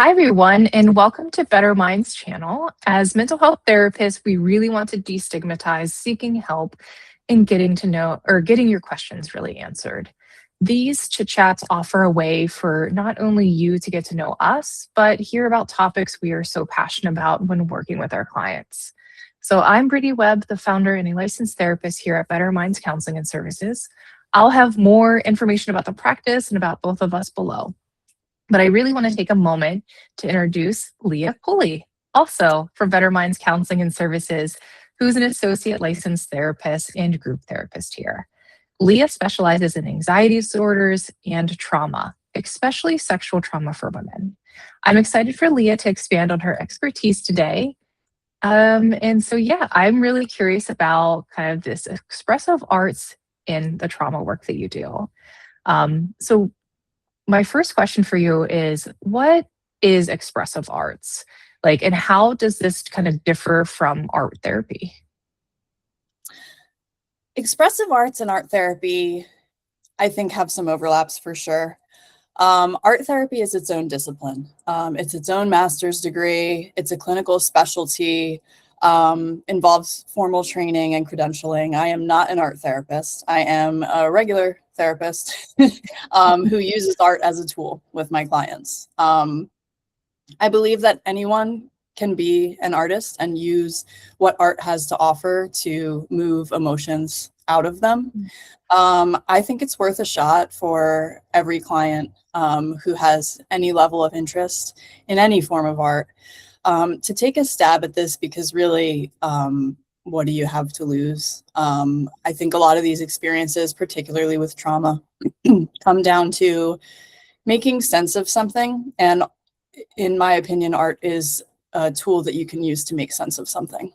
Hi, everyone, and welcome to Better Minds channel. As mental health therapists, we really want to destigmatize seeking help and getting to know or getting your questions really answered. These chit chats offer a way for not only you to get to know us, but hear about topics we are so passionate about when working with our clients. So, I'm Brittany Webb, the founder and a licensed therapist here at Better Minds Counseling and Services. I'll have more information about the practice and about both of us below. But I really want to take a moment to introduce Leah Pulli, also from Better Minds Counseling and Services, who's an associate licensed therapist and group therapist here. Leah specializes in anxiety disorders and trauma, especially sexual trauma for women. I'm excited for Leah to expand on her expertise today. And so, I'm really curious about kind of this expressive arts in the trauma work that you do. So my first question for you is what is expressive arts? Like, and how does this kind of differ from art therapy? Expressive arts and art therapy, I think, have some overlaps for sure. Art therapy is its own discipline. It's its own master's degree. It's a clinical specialty, involves formal training and credentialing. I am not an art therapist. I am a regular therapist who uses art as a tool with my clients. I believe that anyone can be an artist and use what art has to offer to move emotions out of them. I think it's worth a shot for every client who has any level of interest in any form of art to take a stab at this, because really, what do you have to lose? I think a lot of these experiences, particularly with trauma, come down to making sense of something. And in my opinion, art is a tool that you can use to make sense of something.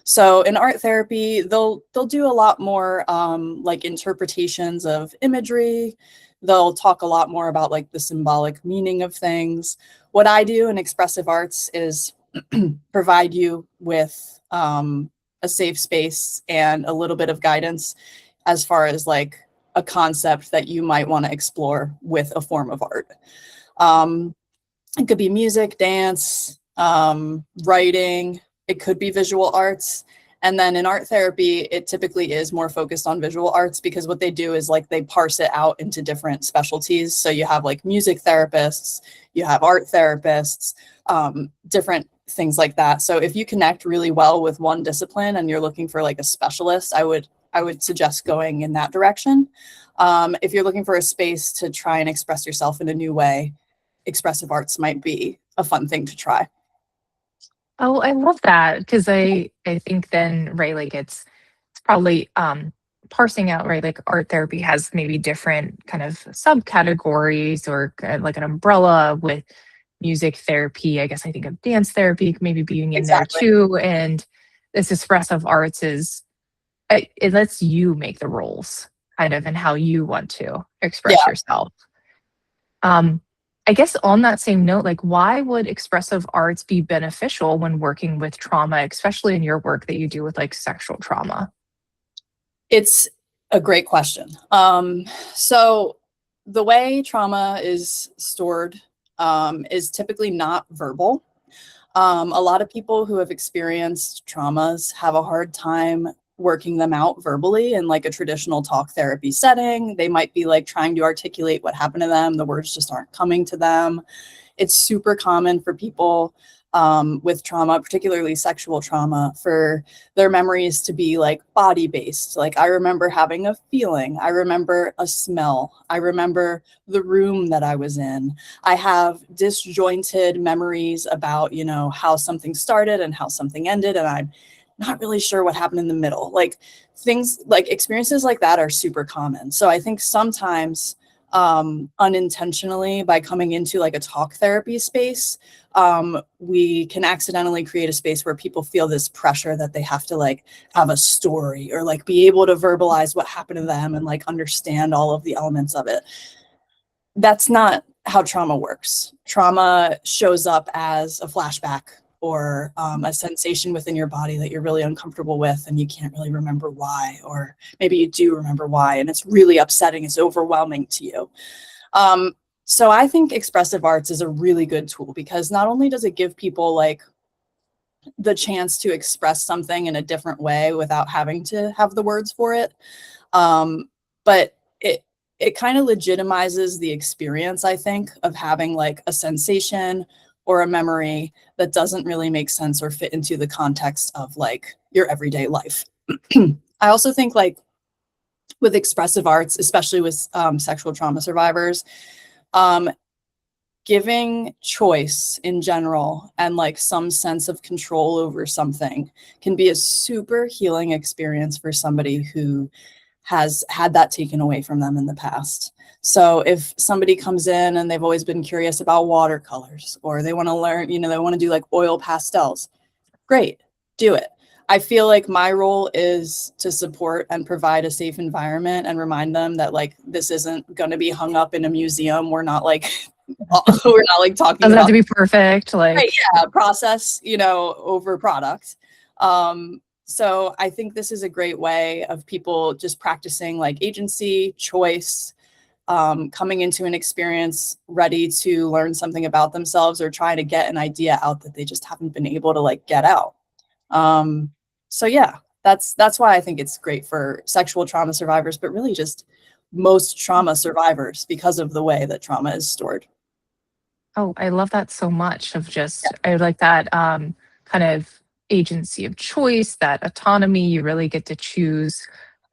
So in art therapy, they'll do a lot more like interpretations of imagery. They'll talk a lot more about like the symbolic meaning of things. What I do in expressive arts is provide you with a safe space and a little bit of guidance as far as like a concept that you might want to explore with a form of art. It could be music, dance, writing. It could be visual arts. And then in art therapy, it typically is more focused on visual arts, because what they do is like they parse it out into different specialties. So you have like music therapists, you have art therapists, different things like that. So if you connect really well with one discipline and you're looking for like a specialist, I would suggest going in that direction. If you're looking for a space to try and express yourself in a new way, expressive arts might be a fun thing to try. Oh, I love that because I think then, right, like it's probably parsing out, right, like art therapy has maybe different kind of subcategories or like an umbrella with music therapy. I guess I think of dance therapy maybe being in there Exactly. too. And this expressive arts is it lets you make the rules kind of and how you want to express Yeah. yourself. Um, I guess on that same note, like why would expressive arts be beneficial when working with trauma, especially in your work that you do with like sexual trauma? It's a great question. So the way trauma is stored is typically not verbal. A lot of people who have experienced traumas have a hard time working them out verbally in like a traditional talk therapy setting. They might be like trying to articulate what happened to them. The words just aren't coming to them. It's super common for people with trauma, particularly sexual trauma, for their memories to be like body based. Like I remember having a feeling, I remember a smell, I remember the room that I was in. I have disjointed memories about, you know, how something started and how something ended, and I'm not really sure what happened in the middle. Like things like experiences like that are super common. So I think sometimes unintentionally, by coming into like a talk therapy space, we can accidentally create a space where people feel this pressure that they have to like have a story or like be able to verbalize what happened to them and like understand all of the elements of it. That's not how trauma works. Trauma shows up as a flashback or a sensation within your body that you're really uncomfortable with and you can't really remember why, or maybe you do remember why and it's really upsetting, it's overwhelming to you. So I think expressive arts is a really good tool because not only does it give people like the chance to express something in a different way without having to have the words for it, but it kind of legitimizes the experience, I think, of having like a sensation or a memory that doesn't really make sense or fit into the context of like your everyday life. I also think like with expressive arts, especially with sexual trauma survivors, um, giving choice in general and like some sense of control over something can be a super healing experience for somebody who has had that taken away from them in the past. So if somebody comes in and they've always been curious about watercolors, or they want to learn, you know, they want to do like oil pastels, great, do it. I feel like my role is to support and provide a safe environment and remind them that like this isn't going to be hung up in a museum. We're not like we're not like talking Doesn't have about to be perfect. right, Like, yeah, process, you know, over product. So I think this is a great way of people just practicing like agency, choice, coming into an experience ready to learn something about themselves or trying to get an idea out that they just haven't been able to like get out. Um, so yeah, that's why I think it's great for sexual trauma survivors, but really just most trauma survivors because of the way that trauma is stored. oh, I love that so much of just, I like that kind of agency of choice, that autonomy. You really get to choose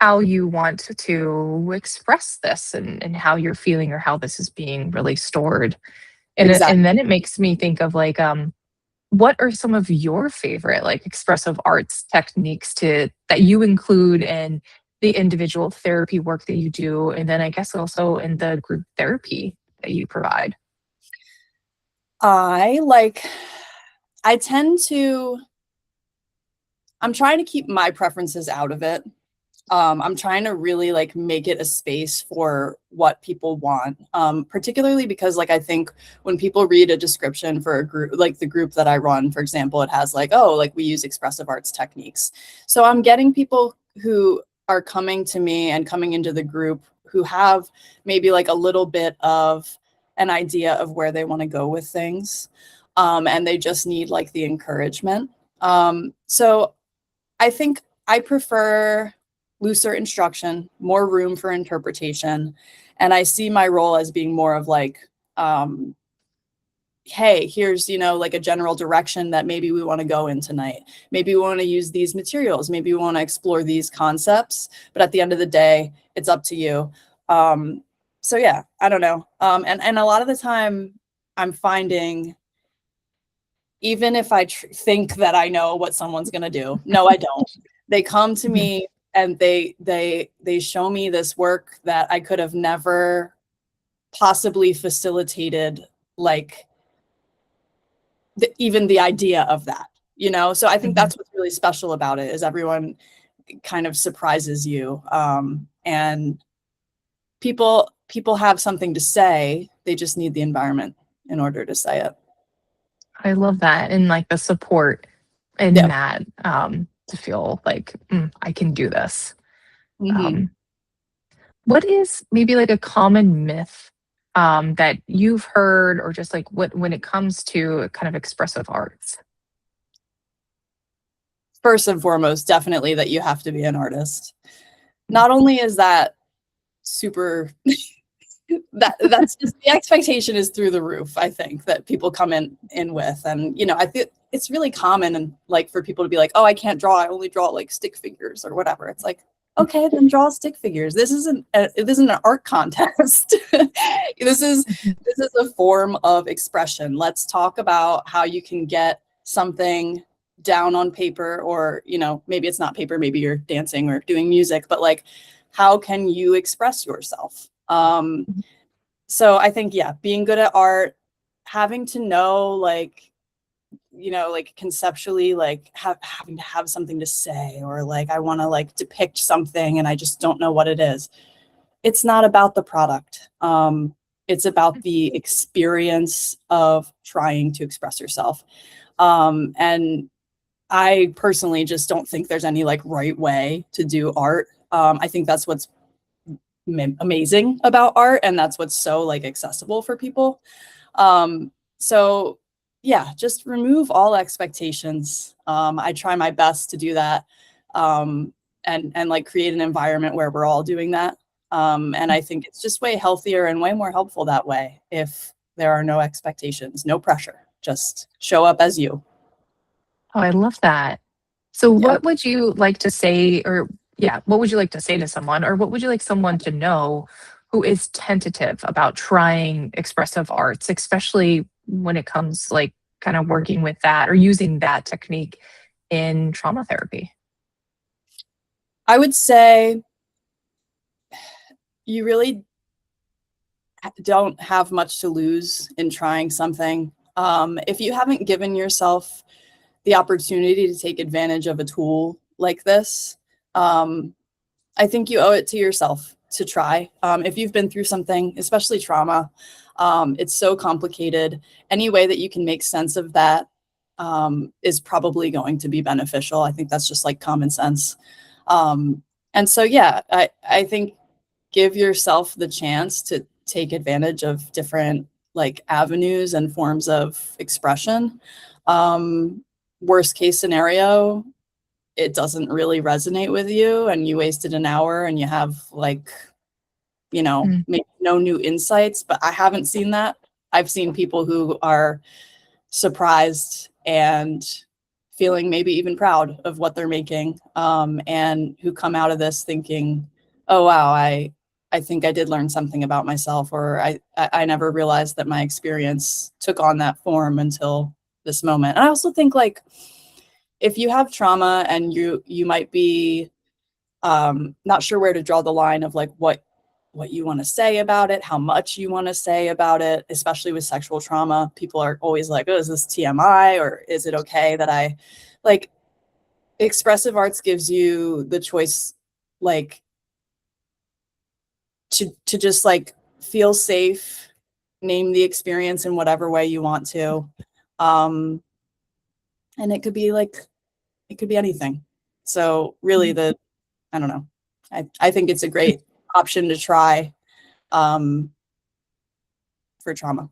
how you want to express this, and how you're feeling, or how this is being really stored. And Exactly. then it makes me think of like, what are some of your favorite like expressive arts techniques to that you include in the individual therapy work that you do, and then I guess also in the group therapy that you provide? I like I tend to I'm trying to keep my preferences out of it. I'm trying to really like make it a space for what people want. Particularly because like I think when people read a description for a group, like the group that I run, for example, it has like, oh, like we use expressive arts techniques. So I'm getting people who are coming to me and coming into the group who have maybe like a little bit of an idea of where they want to go with things. And they just need like the encouragement. So I think I prefer looser instruction, more room for interpretation. And I see my role as being more of like, um, hey, here's, you know, like a general direction that maybe we want to go in tonight. Maybe we want to use these materials. Maybe we want to explore these concepts. But at the end of the day, it's up to you. So yeah, I don't know. And a lot of the time I'm finding even if I think that I know what someone's going to do, no, I don't. They come to Mhm. me and they show me this work that I could have never possibly facilitated, like even the idea of that, you know? So I think Mhm. that's what's really special about it is everyone kind of surprises you. And people have something to say. They just need the environment in order to say it. I love that, and like the support in Yeah. that, to feel like, I can do this. Hmm. Um, what is maybe like a common myth that you've heard, or just like what when it comes to kind of expressive arts? First and foremost, definitely that you have to be an artist. Not only is that super that's just the expectation is through the roof, I think, that people come in with. And, you know, I think it's really common and like for people to be like, oh, I can't draw, I only draw like stick figures or whatever. It's like, okay, then draw stick figures. This isn't an art contest. this is Mhm. this is a form of expression. Let's talk about how you can get something down on paper, or, you know, maybe it's not paper, maybe you're dancing or doing music, but like how can you express yourself? So I think, yeah, being good at art, having to know, like, you know, like conceptually, like having to have something to say, or like I want to like depict something and I just don't know what it is. It's not about the product. It's about the experience of trying to express yourself. And I personally just don't think there's any like right way to do art. I think that's what's amazing about art, and that's what's so like accessible for people. So yeah, just remove all expectations. I try my best to do that, and like create an environment where we're all doing that. And I think it's just way healthier and way more helpful that way if there are no expectations, no pressure. Just show up as you. Oh, I love that. So Yeah. what would you like to say, or yeah, what would you like to say to someone, or what would you like someone to know who is tentative about trying expressive arts, especially when it comes like kind of working with that or using that technique in trauma therapy? I would say you really don't have much to lose in trying something. If you haven't given yourself the opportunity to take advantage of a tool like this, I think you owe it to yourself to try. If you've been through something, especially trauma, it's so complicated. Any way that you can make sense of that is probably going to be beneficial. I think that's just like common sense. And so, yeah, I think give yourself the chance to take advantage of different like avenues and forms of expression. Um, Worst case scenario, it doesn't really resonate with you and you wasted an hour and you have like, Mm, maybe no new insights, but I haven't seen that. I've seen people who are surprised and feeling maybe even proud of what they're making, and who come out of this thinking, oh wow, I think I did learn something about myself, or I never realized that my experience took on that form until this moment. And I also think like if you have trauma and you might be not sure where to draw the line of like what you want to say about it, how much you want to say about it, especially with sexual trauma. People are always like, oh, is this TMI, or is it okay that I like expressive arts gives you the choice, like to just like feel safe, name the experience in whatever way you want to. Um, and it could be like, it could be anything. So really mm. I don't know. I think it's a great option to try, um, for trauma.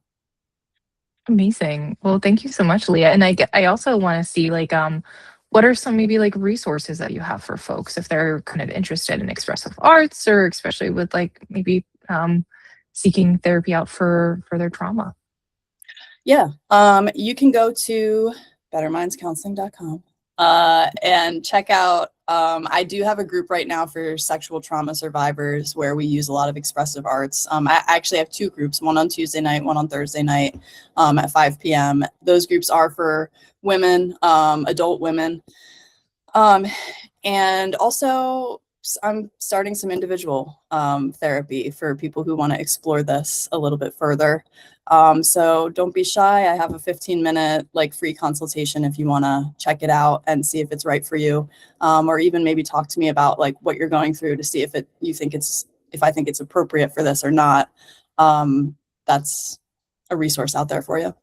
Amazing. Well, thank you so much, Leah. And I also want to see like what are some maybe like resources that you have for folks if they're kind of interested in expressive arts or especially with like maybe seeking therapy out for their trauma. Yeah. You can go to bettermindscounseling.com and check out. I do have a group right now for sexual trauma survivors where we use a lot of expressive arts. I actually have two groups, one on Tuesday night, one on Thursday night, at 5 p.m. Those groups are for women, adult women. Um, and also, I'm starting some individual therapy for people who want to explore this a little bit further. So don't be shy. I have a 15-minute like free consultation if you want to check it out and see if it's right for you, or even maybe talk to me about like what you're going through to see if I think it's appropriate for this or not. That's a resource out there for you.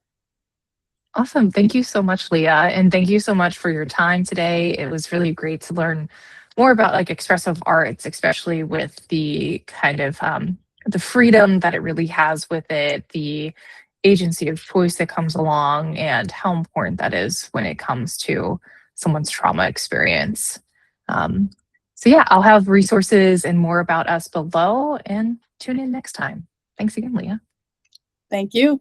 Awesome. Thank you so much, Leah. And thank you so much for your time today. It was really great to learn more about like expressive arts, especially with the kind of the freedom that it really has with it, the agency of choice that comes along, and how important that is when it comes to someone's trauma experience. Um, so yeah, I'll have resources and more about us below and tune in next time. Thanks again, Leah. Thank you.